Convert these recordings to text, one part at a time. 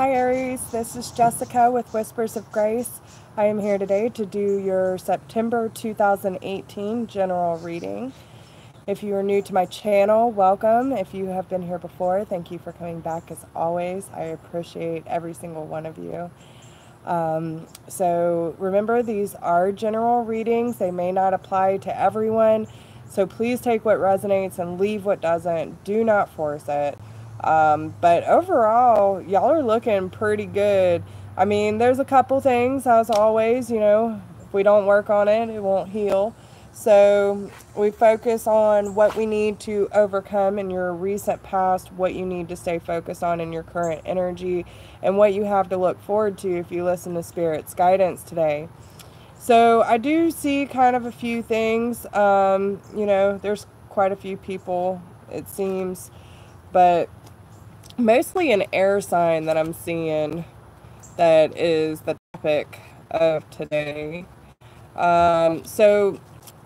Hi Aries, this is Jessica with Whispers of Grace. I am here today to do your September 2018 general reading. If you are new to my channel, welcome. If you have been here before, thank you for coming back as always. I appreciate every single one of you. So remember, these are general readings. They may not apply to everyone. So please take what resonates and leave what doesn't. Do not force it. But overall, y'all are looking pretty good. I mean, there's a couple things, as always, if we don't work on it, it won't heal. So we focus on what we need to overcome in your recent past, what you need to stay focused on in your current energy, and what you have to look forward to if you listen to Spirit's guidance today. So I do see kind of a few things. There's quite a few people, it seems, but mostly an air sign that I'm seeing that is the topic of today. So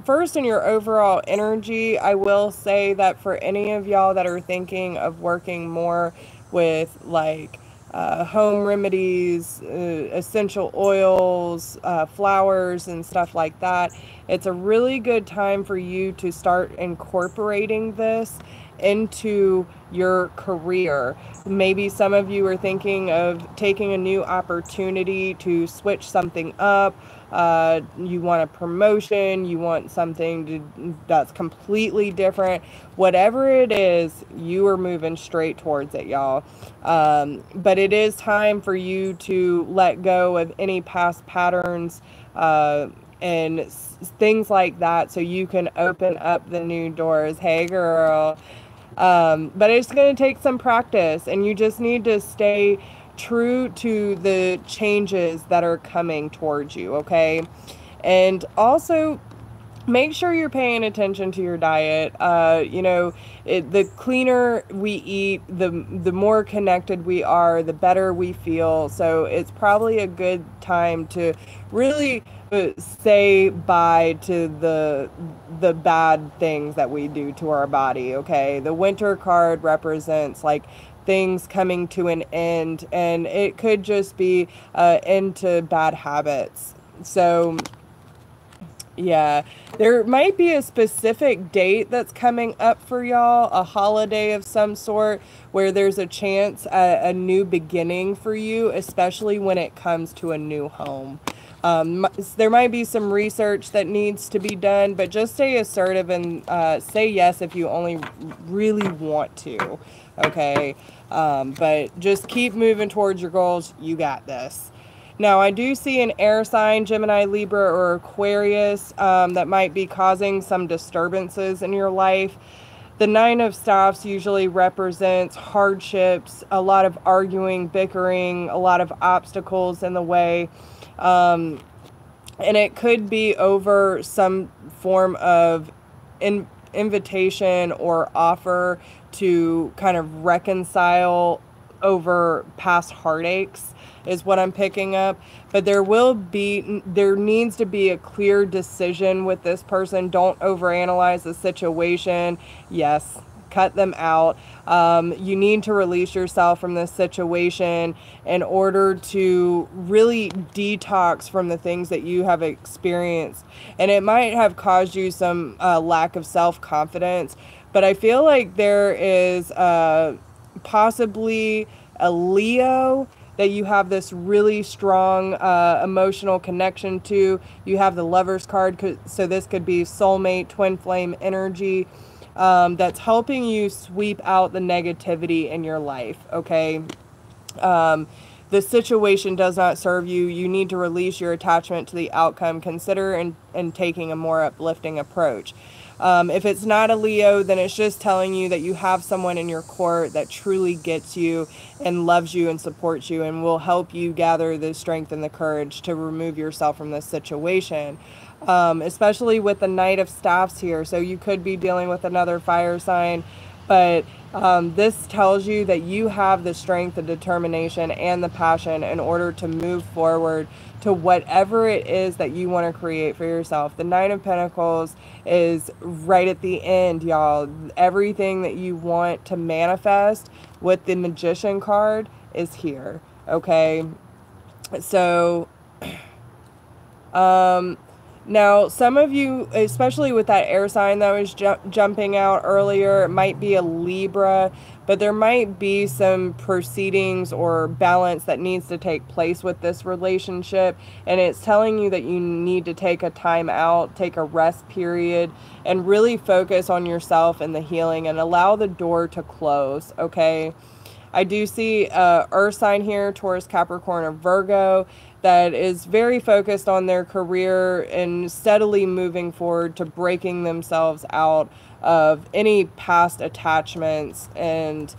first, in your overall energy, I will say that for any of y'all that are thinking of working more with like home remedies, essential oils, flowers and stuff like that, it's a really good time for you to start incorporating this into your career. Maybe some of you are thinking of taking a new opportunity to switch something up. You want a promotion, you want something that's completely different. Whatever it is, you are moving straight towards it, y'all. But it is time for you to let go of any past patterns and things like that, so you can open up the new doors. Hey girl. But it's going to take some practice, and you just need to stay true to the changes that are coming towards you, okay? And also, make sure you're paying attention to your diet. The cleaner we eat, the more connected we are, the better we feel. So it's probably a good time to really say bye to the bad things that we do to our body, okay? The winter card represents like things coming to an end, and it could just be into bad habits. So yeah, there might be a specific date that's coming up for y'all, a holiday of some sort, where there's a chance at a new beginning for you, especially when it comes to a new home. There might be some research that needs to be done, but just stay assertive and say yes if you only really want to, okay? But just keep moving towards your goals. You got this. Now, I do see an air sign, Gemini, Libra, or Aquarius, that might be causing some disturbances in your life. The Nine of Staffs usually represents hardships, a lot of arguing, bickering, a lot of obstacles in the way. And it could be over some form of invitation or offer to kind of reconcile over past heartaches, is what I'm picking up. But there needs to be a clear decision with this person. Don't overanalyze the situation. Yes, cut them out. You need to release yourself from this situation in order to really detox from the things that you have experienced. And it might have caused you some lack of self-confidence, but I feel like there is possibly a Leo that you have this really strong emotional connection to. You have the Lover's card, so this could be soulmate, twin flame energy, that's helping you sweep out the negativity in your life, okay? The situation does not serve you. You need to release your attachment to the outcome. Consider and taking a more uplifting approach. If it's not a Leo, then it's just telling you that you have someone in your court that truly gets you and loves you and supports you and will help you gather the strength and the courage to remove yourself from this situation. Especially with the Knight of Staffs here. So you could be dealing with another fire sign, but this tells you that you have the strength, the determination, and the passion in order to move forward to whatever it is that you want to create for yourself. The Nine of Pentacles is right at the end, y'all. Everything that you want to manifest with the Magician card is here. Okay, so now some of you, especially with that air sign that was jumping out earlier, it might be a Libra, but there might be some proceedings or balance that needs to take place with this relationship, and it's telling you that you need to take a time out, take a rest period, and really focus on yourself and the healing and allow the door to close. Okay, I do see Earth sign here, Taurus, Capricorn, or Virgo, that is very focused on their career and steadily moving forward to breaking themselves out of any past attachments and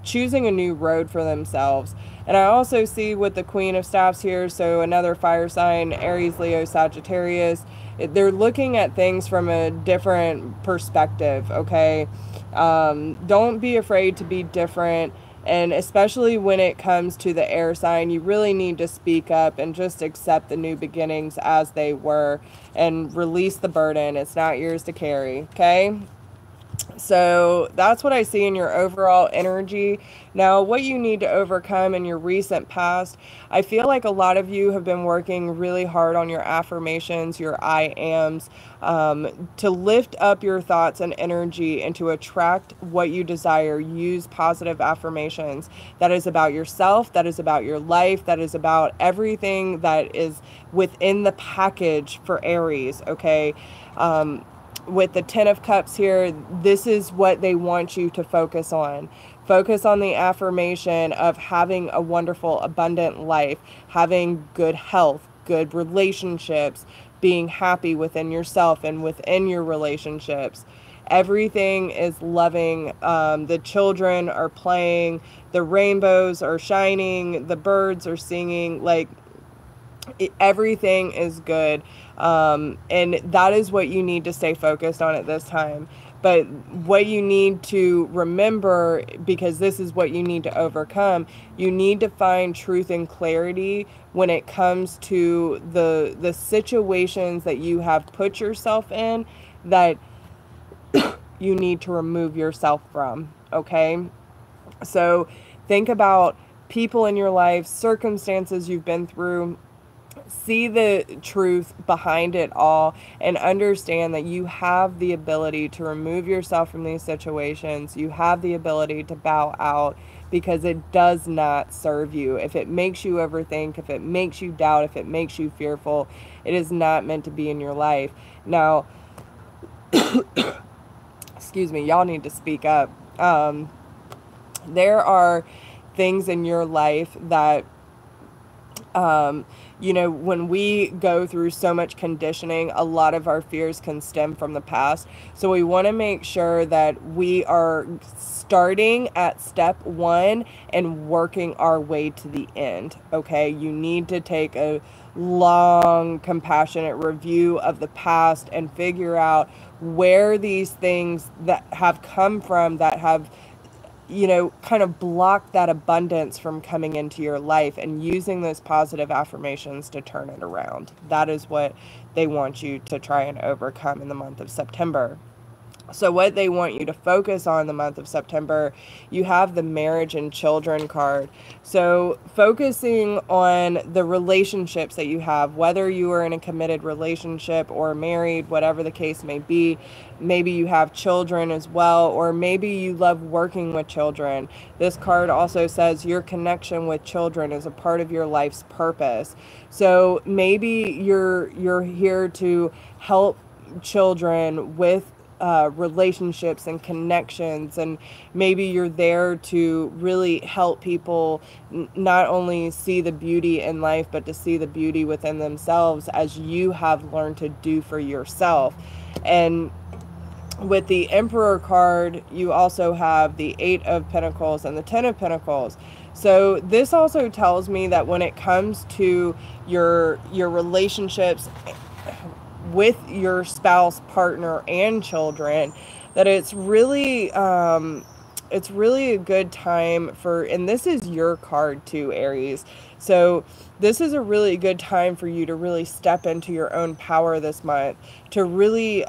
choosing a new road for themselves. And I also see with the Queen of Staffs here, so another fire sign, Aries, Leo, Sagittarius, they're looking at things from a different perspective, okay? Don't be afraid to be different. And especially when it comes to the air sign, you really need to speak up and just accept the new beginnings as they were and release the burden. It's not yours to carry, okay? So that's what I see in your overall energy. Now, what you need to overcome in your recent past, I feel like a lot of you have been working really hard on your affirmations, your I ams, to lift up your thoughts and energy and to attract what you desire. Use positive affirmations. That is about yourself, that is about your life, that is about everything that is within the package for Aries, okay? With the Ten of Cups here, this is what they want you to focus on. Focus on the affirmation of having a wonderful, abundant life, having good health, good relationships, being happy within yourself and within your relationships. Everything is loving. The children are playing, the rainbows are shining, the birds are singing, like everything is good. And that is what you need to stay focused on at this time. But what you need to remember, because this is what you need to overcome, you need to find truth and clarity when it comes to the situations that you have put yourself in that you need to remove yourself from, okay? So think about people in your life, circumstances you've been through. See the truth behind it all and understand that you have the ability to remove yourself from these situations. You have the ability to bow out because it does not serve you. If it makes you overthink, if it makes you doubt, if it makes you fearful, it is not meant to be in your life. Now, excuse me, y'all need to speak up. There are things in your life that you know, when we go through so much conditioning, a lot of our fears can stem from the past. So we want to make sure that we are starting at step one and working our way to the end. Okay, you need to take a long, compassionate review of the past and figure out where these things that have come from that have, you know, kind of block that abundance from coming into your life, and using those positive affirmations to turn it around. That is what they want you to try and overcome in the month of September. So what they want you to focus on the month of September, you have the marriage and children card. So focusing on the relationships that you have, whether you are in a committed relationship or married, whatever the case may be. Maybe you have children as well, or maybe you love working with children. This card also says your connection with children is a part of your life's purpose. So maybe you're here to help children with relationships and connections, and maybe you're there to really help people not only see the beauty in life, but to see the beauty within themselves, as you have learned to do for yourself. And with the Emperor card, you also have the Eight of Pentacles and the Ten of Pentacles. So this also tells me that when it comes to your relationships with your spouse, partner, and children, that it's really a good time for, and this is your card too, Aries. So this is a really good time for you to really step into your own power this month, to really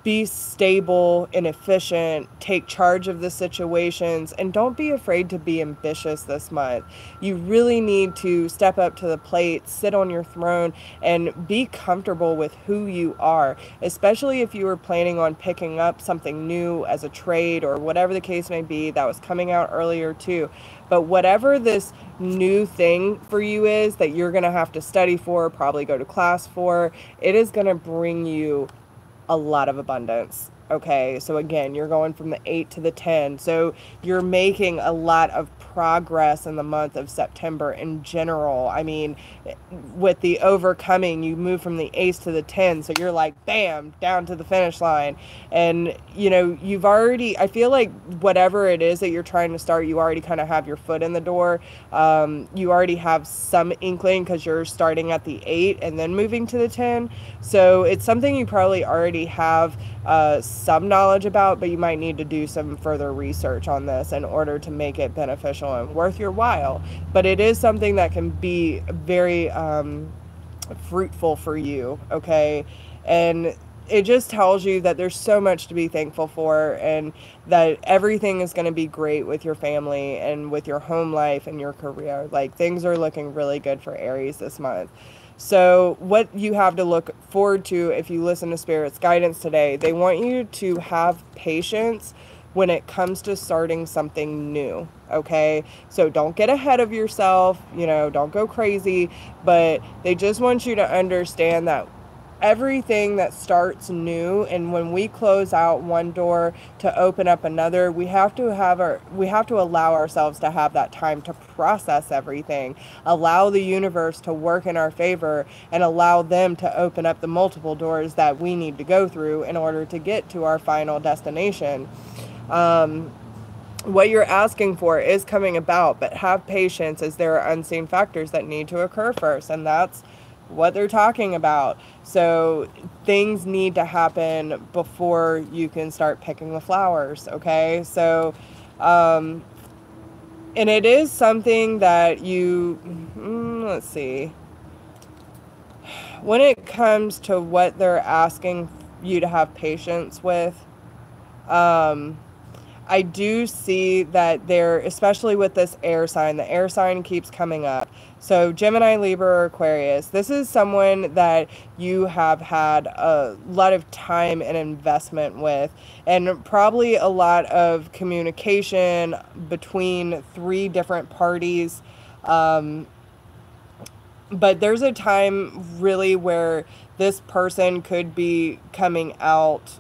be stable and efficient, take charge of the situations, and don't be afraid to be ambitious this month. You really need to step up to the plate, sit on your throne, and be comfortable with who you are, especially if you were planning on picking up something new as a trade or whatever the case may be. That was coming out earlier too. But whatever this new thing for you is that you're going to have to study for, probably go to class for, it is going to bring you a lot of abundance. Okay, so again, you're going from the 8 to the 10. So you're making a lot of progress in the month of September in general. I mean, with the overcoming, you move from the ace to the 10. So you're like, bam, down to the finish line. And, you know, you've already, I feel like whatever it is that you're trying to start, you already kind of have your foot in the door. You already have some inkling because you're starting at the 8 and then moving to the 10. So it's something you probably already have some knowledge about, but you might need to do some further research on this in order to make it beneficial and worth your while. But it is something that can be very fruitful for you, okay? And it just tells you that there's so much to be thankful for, and that everything is going to be great with your family and with your home life and your career. Like, things are looking really good for Aries this month. So what you have to look forward to if you listen to Spirit's guidance today, they want you to have patience when it comes to starting something new, okay? So don't get ahead of yourself, you know, don't go crazy, but they just want you to understand that everything that starts new, and when we close out one door to open up another, we have to allow ourselves to have that time to process everything, allow the universe to work in our favor, and allow them to open up the multiple doors that we need to go through in order to get to our final destination. What you're asking for is coming about, but have patience, as there are unseen factors that need to occur first, and that's what they're talking about. So things need to happen before you can start picking the flowers, okay? So and it is something that you let's see, when it comes to what they're asking you to have patience with, I do see that there, especially with this air sign, the air sign keeps coming up. So Gemini, Libra, or Aquarius, this is someone that you have had a lot of time and investment with, and probably a lot of communication between 3 different parties. But there's a time really where this person could be coming out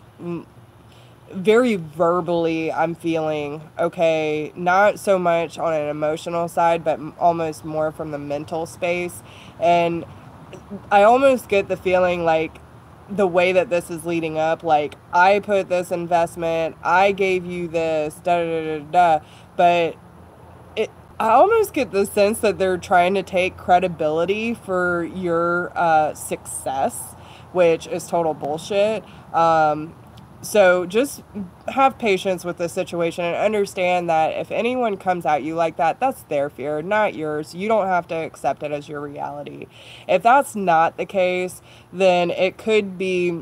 very verbally, I'm feeling, okay, not so much on an emotional side, but almost more from the mental space. And I almost get the feeling like the way that this is leading up, like, I put this investment, I gave you this, da da da da da, but I almost get the sense that they're trying to take credibility for your success, which is total bullshit. So just have patience with the situation and understand that if anyone comes at you like that, that's their fear, not yours. You don't have to accept it as your reality. If that's not the case, then it could be,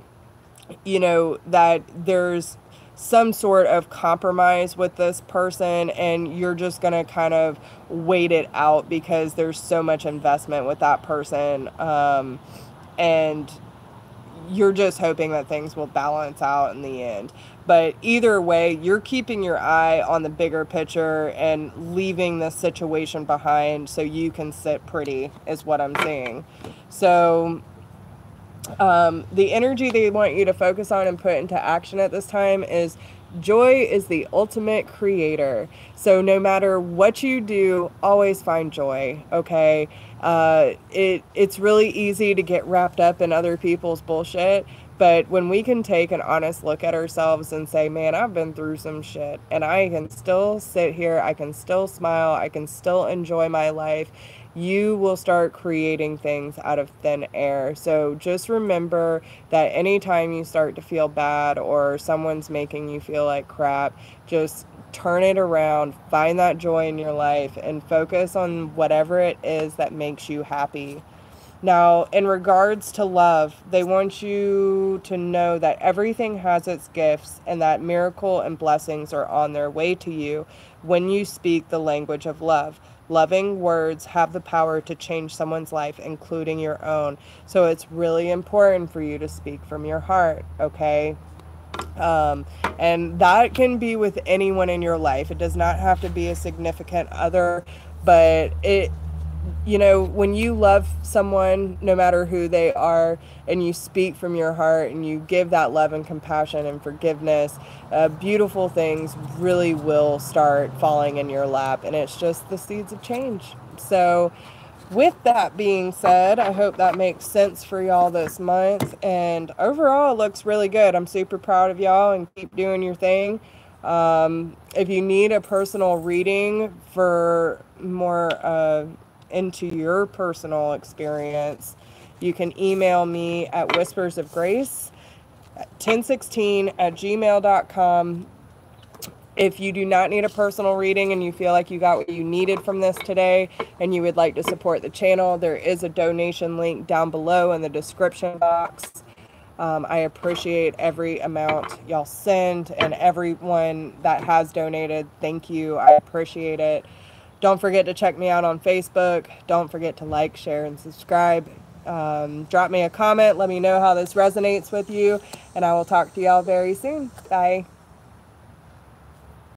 you know, that there's some sort of compromise with this person, and you're just going to kind of wait it out because there's so much investment with that person. And you're just hoping that things will balance out in the end. But either way, you're keeping your eye on the bigger picture and leaving this situation behind so you can sit pretty, is what I'm seeing. So the energy they want you to focus on and put into action at this time is joy is the ultimate creator. So no matter what you do, always find joy, okay? It's really easy to get wrapped up in other people's bullshit, but when we can take an honest look at ourselves and say, man, I've been through some shit, and I can still sit here, I can still smile, I can still enjoy my life, you will start creating things out of thin air. So just remember that anytime you start to feel bad or someone's making you feel like crap, just turn it around, find that joy in your life, and focus on whatever it is that makes you happy. Now, in regards to love, they want you to know that everything has its gifts and that miracle and blessings are on their way to you when you speak the language of love. Loving words have the power to change someone's life, including your own. So it's really important for you to speak from your heart, okay? And that can be with anyone in your life. It does not have to be a significant other, but when you love someone, no matter who they are, and you speak from your heart and you give that love and compassion and forgiveness, beautiful things really will start falling in your lap. And it's just the seeds of change. So with that being said, I hope that makes sense for y'all this month. And overall, it looks really good. I'm super proud of y'all, and keep doing your thing. If you need a personal reading for more into your personal experience, you can email me at whispersofgrace1016@gmail.com. If you do not need a personal reading and you feel like you got what you needed from this today and you would like to support the channel, there is a donation link down below in the description box. I appreciate every amount y'all send, and everyone that has donated, thank you. I appreciate it. Don't forget to check me out on Facebook. Don't forget to like, share, and subscribe. Drop me a comment. Let me know how this resonates with you, and I will talk to y'all very soon. Bye.